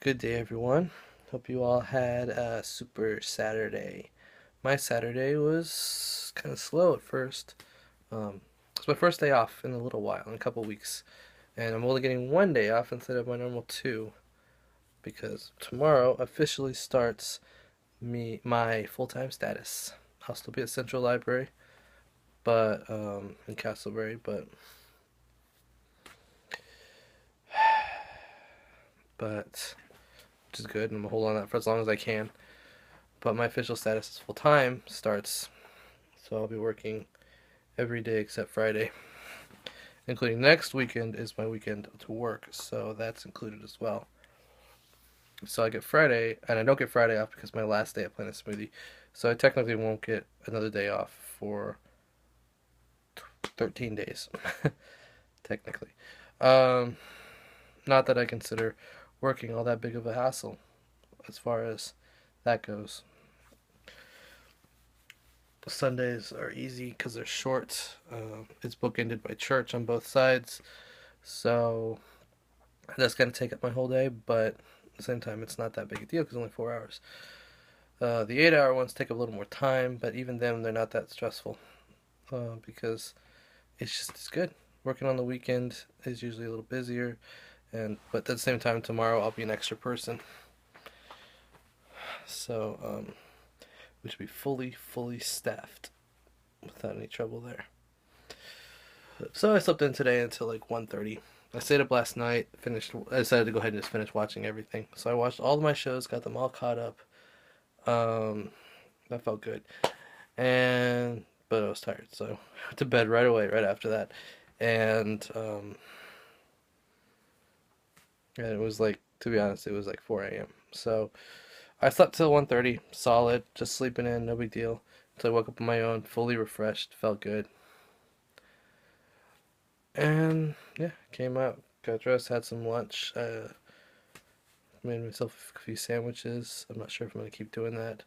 Good day, everyone. Hope you all had a super Saturday. My Saturday was kind of slow at first. It's my first day off in a little while, in a couple weeks, and I'm only getting one day off instead of my normal two because tomorrow officially starts my full-time status. I'll still be at Central Library, but in Castleberry, but which is good, and I'm gonna hold on to that for as long as I can. But my official status as full time starts, so I'll be working every day except Friday, including next weekend is my weekend to work, so that's included as well. So I get Friday, and I don't get Friday off because my last day at Planet Smoothie, so I technically won't get another day off for 13 days, technically. Um, Not that I consider working all that big of a hassle as far as that goes. Sundays are easy because they're short. It's bookended by church on both sides, so that's gonna take up my whole day. But at the same time, it's not that big a deal because only 4 hours. The 8 hour ones take a little more time, but even them, they're not that stressful because it's good. Working on the weekend is usually a little busier, but at the same time, tomorrow I'll be an extra person, so we should be fully staffed without any trouble there. So I slept in today until like 1:30. I stayed up last night, finished. I decided to go ahead and just finish watching everything. So I watched all of my shows, got them all caught up. Um, that felt good. But I was tired, so I went to bed right away, right after that. And and it was like, to be honest, it was like 4 a.m. So I slept till 1:30, solid, just sleeping in, no big deal. Until I woke up on my own, fully refreshed, felt good. And yeah, came out, got dressed, had some lunch, made myself a few sandwiches. I'm not sure if I'm gonna keep doing that.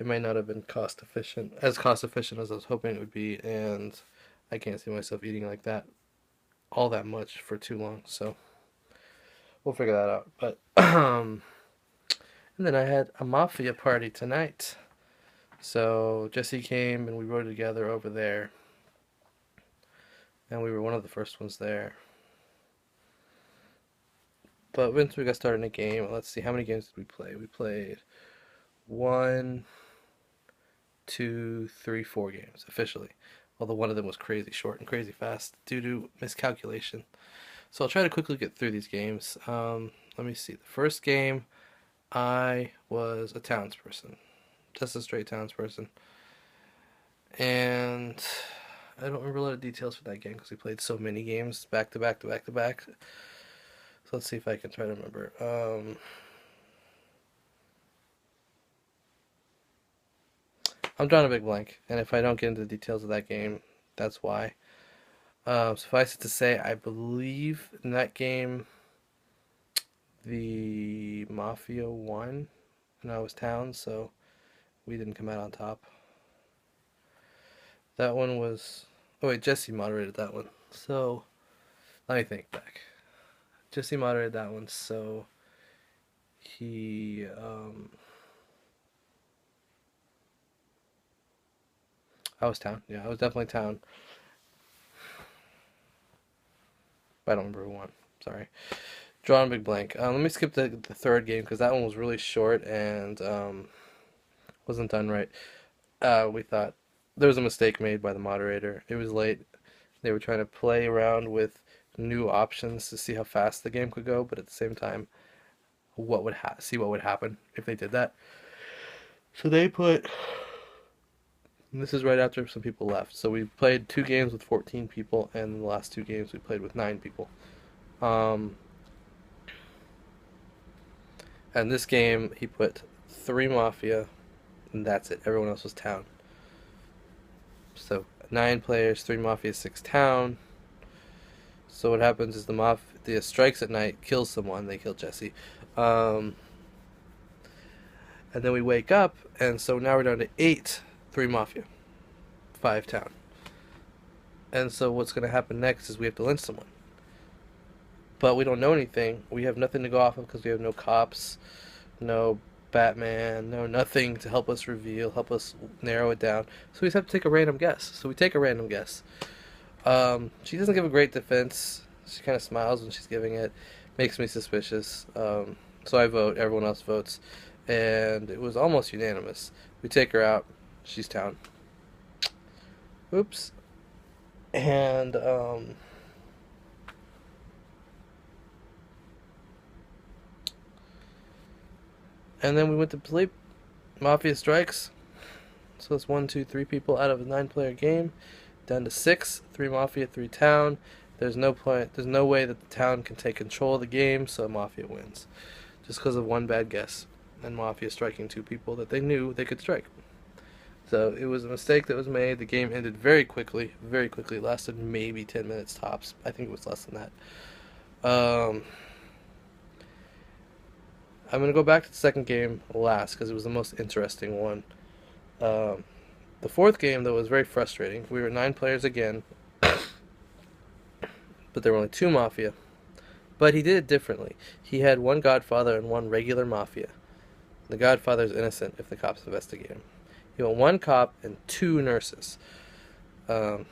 It might not have been cost efficient as I was hoping it would be, and I can't see myself eating like that all that much for too long. So we'll figure that out. But and then I had a Mafia party tonight. So Jesse came and we rode together over there, and we were one of the first ones there. But once we got started in a game, let's see, how many games did we play? We played one, two, three, 4 games officially. Although one of them was crazy short and crazy fast due to miscalculation. So I'll try to quickly get through these games. Let me see. The first game, I was a townsperson, just a straight townsperson, and I don't remember a lot of details for that game because we played so many games back to back to back to back. So let's see if I can try to remember. I'm drawing a big blank, and if I don't get into the details of that game, that's why. Suffice it to say, I believe in that game the Mafia won, and I was town, so we didn't come out on top. That one was. Oh wait, Jesse moderated that one. So let me think back. Jesse moderated that one, so he. I was town. Yeah, I was definitely town. But I don't remember who won. Sorry. Drawing a big blank. Let me skip the third game because that one was really short and wasn't done right. We thought there was a mistake made by the moderator. It was late. They were trying to play around with new options to see how fast the game could go, but at the same time, see what would happen if they did that. So they put. And this is right after some people left. So we played 2 games with 14 people, and the last 2 games we played with 9 people. Um, and this game, he put 3 Mafia, and that's it. Everyone else was town. So 9 players, 3 Mafia, 6 town. So what happens is the strikes at night, kills someone. They kill Jesse, um, and then we wake up, and so now we're down to 8, 3 Mafia, 5 town. And so what's going to happen next is we have to lynch someone. but we don't know anything. We have nothing to go off of because we have no cops, no Batman, no nothing to help us reveal, help us narrow it down. So we just have to take a random guess. So we take a random guess. She doesn't give a great defense. She kind of smiles when she's giving it. Makes me suspicious. So I vote. Everyone else votes, and it was almost unanimous. We take her out. She's town. Oops. And and then we went to sleep. Mafia strikes. So it's 1, 2, 3 people out of a 9-player game, down to 6. 3 Mafia, 3 town. There's no point. There's no way that the town can take control of the game, so Mafia wins, just because of one bad guess and Mafia striking 2 people that they knew they could strike. So it was a mistake that was made. The game ended very quickly. Very quickly. It lasted maybe 10 minutes tops. I think it was less than that. I'm going to go back to the second game last because it was the most interesting one. The fourth game, though, was very frustrating. We were 9 players again, but there were only 2 Mafia. But he did it differently. He had 1 Godfather and 1 regular Mafia. The Godfather is innocent if the cops investigate him. He went 1 cop and 2 nurses. So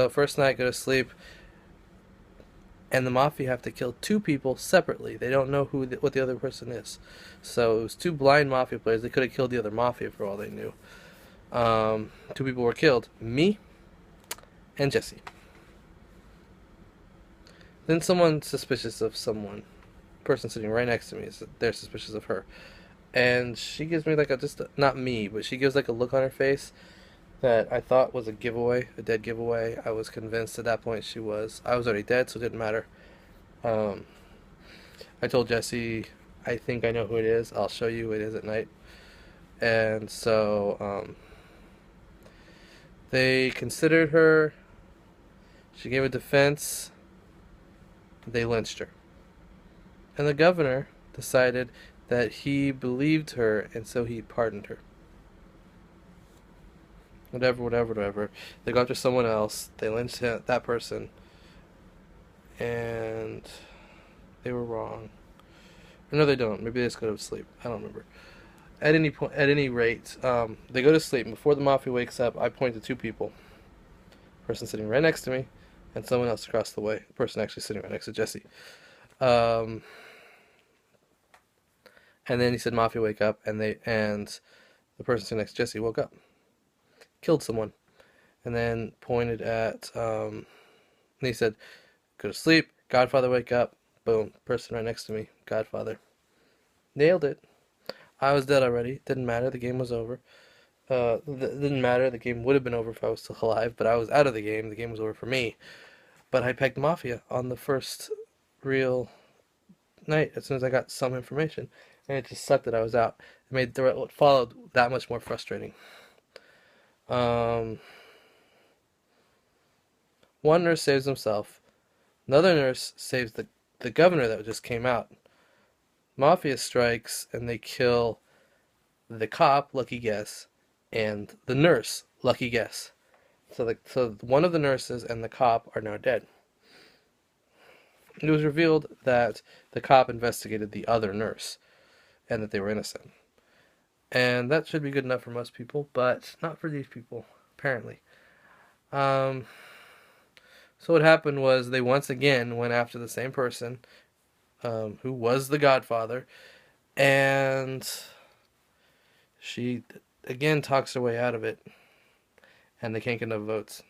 first night, go to sleep, and the Mafia have to kill 2 people separately. They don't know what the other person is. So it was 2 blind Mafia players. They could have killed the other Mafia for all they knew. 2 people were killed. Me and Jesse. Then someone suspicious of someone. Person sitting right next to me, they're suspicious of her. And she gives me like not me, but she gives like a look on her face that I thought was a giveaway, a dead giveaway. I was convinced at that point she was. I was already dead, so it didn't matter. I told Jesse, I think I know who it is. I'll show you who it is at night. And so they considered her. She gave a defense. They lynched her. And the governor decided that he believed her, and so he pardoned her. Whatever. They go after someone else. They lynched that person, and they were wrong. Or no, they don't. Maybe they just go to sleep. I don't remember. At any rate, they go to sleep. Before the Mafia wakes up, I point to 2 people. Person sitting right next to me, and someone else across the way. The person actually sitting right next to Jesse. And then he said, "Mafia, wake up!" And the person sitting next to Jesse woke up, killed someone, and then pointed at. And he said, "Go to sleep, Godfather, wake up!" Boom, person right next to me, Godfather, nailed it. I was dead already. Didn't matter. The game was over. Didn't matter. The game would have been over if I was still alive, but I was out of the game. The game was over for me. But I pegged Mafia on the first real night as soon as I got some information, and it just sucked that I was out. It made what followed that much more frustrating. One nurse saves himself. Another nurse saves the governor that just came out. Mafia strikes, and they kill the cop, lucky guess, and the nurse, lucky guess. So one of the nurses and the cop are now dead. It was revealed that the cop investigated the other nurse, and that they were innocent. And that should be good enough for most people, but not for these people, apparently. So what happened was they once again went after the same person, who was the Godfather, and she again talks her way out of it, and they can't get enough votes.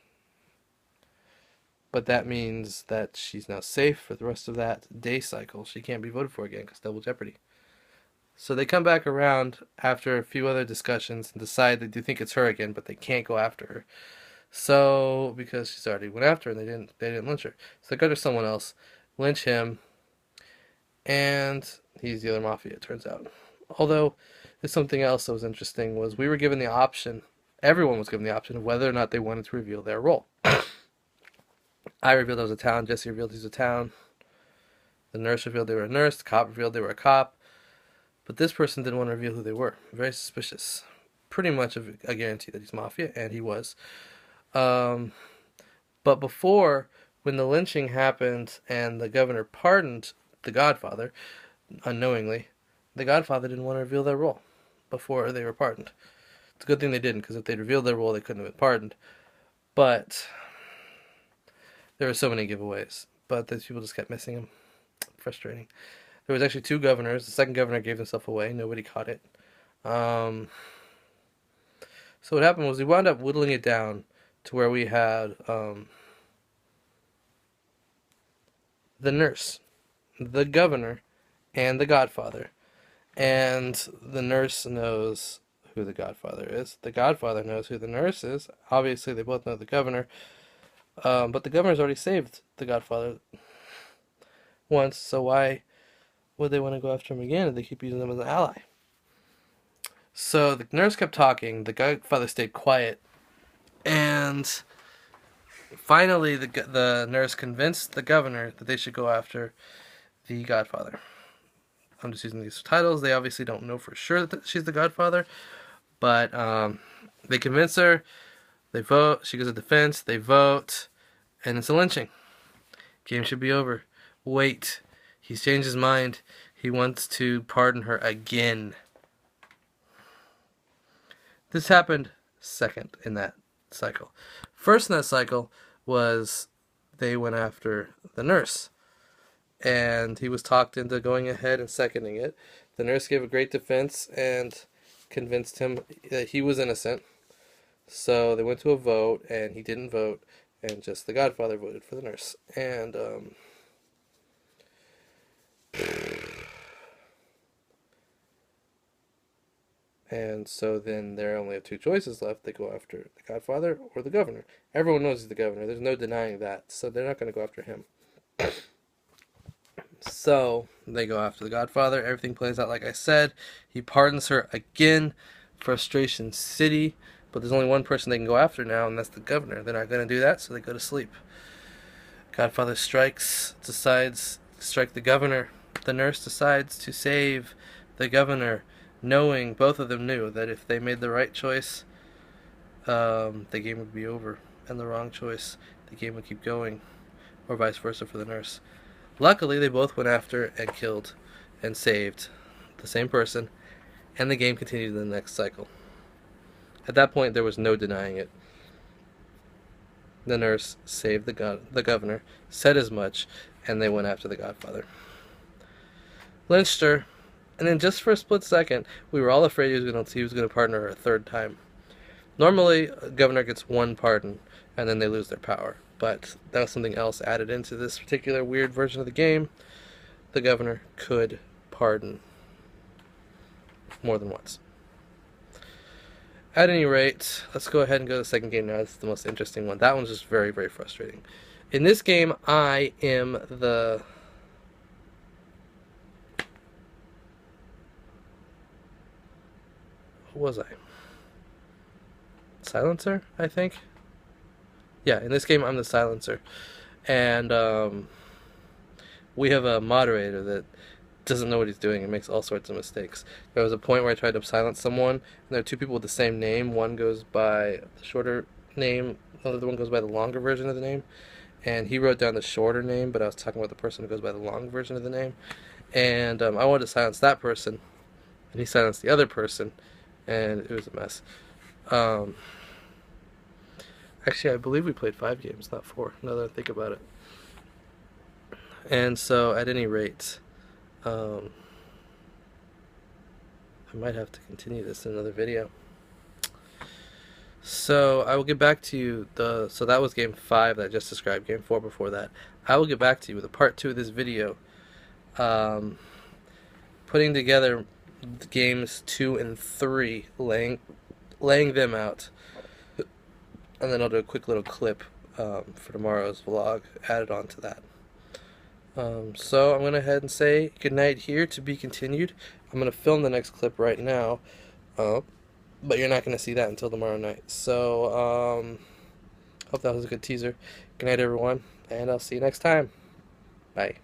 But that means that she's now safe for the rest of that day cycle. She can't be voted for again because double jeopardy. So they come back around after a few other discussions and decide they do think it's her again, but they can't go after her. So because she's already went after her, and they didn't lynch her. So they go to someone else, lynch him, and he's the other Mafia, it turns out. Although there's something else that was interesting was we were given the option, everyone was given the option of whether or not they wanted to reveal their role. I revealed I was a town, Jesse revealed he was a town, the nurse revealed they were a nurse, the cop revealed they were a cop, but this person didn't want to reveal who they were. Very suspicious. Pretty much of a guarantee that he's Mafia, and he was. But before, when the lynching happened and the governor pardoned the Godfather unknowingly, the Godfather didn't want to reveal their role before they were pardoned. It's a good thing they didn't, because if they'd revealed their role, they couldn't have been pardoned. But there were so many giveaways, but those people just kept missing them. Frustrating. There was actually two governors. The second governor gave himself away. Nobody caught it. So what happened was we wound up whittling it down to where we had the nurse, the governor, and the Godfather. And the nurse knows who the Godfather is. The Godfather knows who the nurse is. Obviously, they both know the governor. But the governor's already saved the Godfather once, so why would they want to go after him again if they keep using him as an ally? So the nurse kept talking, the Godfather stayed quiet, and finally the nurse convinced the governor that they should go after the Godfather. I'm just using these titles. They obviously don't know for sure that she's the Godfather, but they convince her. They vote. She goes to defense. They vote, and it's a lynching. Game should be over. Wait. He's changed his mind. He wants to pardon her again. This happened second in that cycle. First in that cycle was they went after the nurse. And he was talked into going ahead and seconding it. The nurse gave a great defense and convinced him that he was innocent. So they went to a vote, and he didn't vote, and just the Godfather voted for the nurse. And so then they only have two choices left. They go after the Godfather or the governor. Everyone knows he's the governor. There's no denying that. So they're not going to go after him. So they go after the Godfather. Everything plays out like I said. He pardons her again. Frustration City. But there's only one person they can go after now, and that's the governor. They're not going to do that, so they go to sleep. Godfather decides to strike the governor. The nurse decides to save the governor, knowing, both of them knew, that if they made the right choice, the game would be over. And the wrong choice, the game would keep going. Or vice versa for the nurse. Luckily, they both went after and killed and saved the same person, and the game continued in the next cycle. At that point, there was no denying it. The nurse saved the governor, said as much, and they went after the Godfather. Lynched her, and then just for a split second, we were all afraid he was going to pardon her a third time. Normally, a governor gets one pardon, and then they lose their power. But that was something else added into this particular weird version of the game. The governor could pardon more than once. At any rate, let's go ahead and go to the second game now. This is the most interesting one. That one's just very, very frustrating. In this game, I am the... Who was I? Silencer, I think? Yeah, in this game, I'm the silencer. And we have a moderator that doesn't know what he's doing and makes all sorts of mistakes. There was a point where I tried to silence someone, and there are two people with the same name. One goes by the shorter name, the other one goes by the longer version of the name. And he wrote down the shorter name, but I was talking about the person who goes by the long version of the name. And I wanted to silence that person, and he silenced the other person, and it was a mess. Actually, I believe we played 5 games, not 4, now that I think about it. And so, at any rate, I might have to continue this in another video. So, I will get back to you, so that was game 5 that I just described, game 4 before that. I will get back to you with a part 2 of this video, putting together games 2 and 3, laying them out. And then I'll do a quick little clip for tomorrow's vlog added on to that. So I'm going to head and say goodnight here, to be continued. I'm going to film the next clip right now, but you're not going to see that until tomorrow night. So hope that was a good teaser. Good night, everyone, and I'll see you next time. Bye.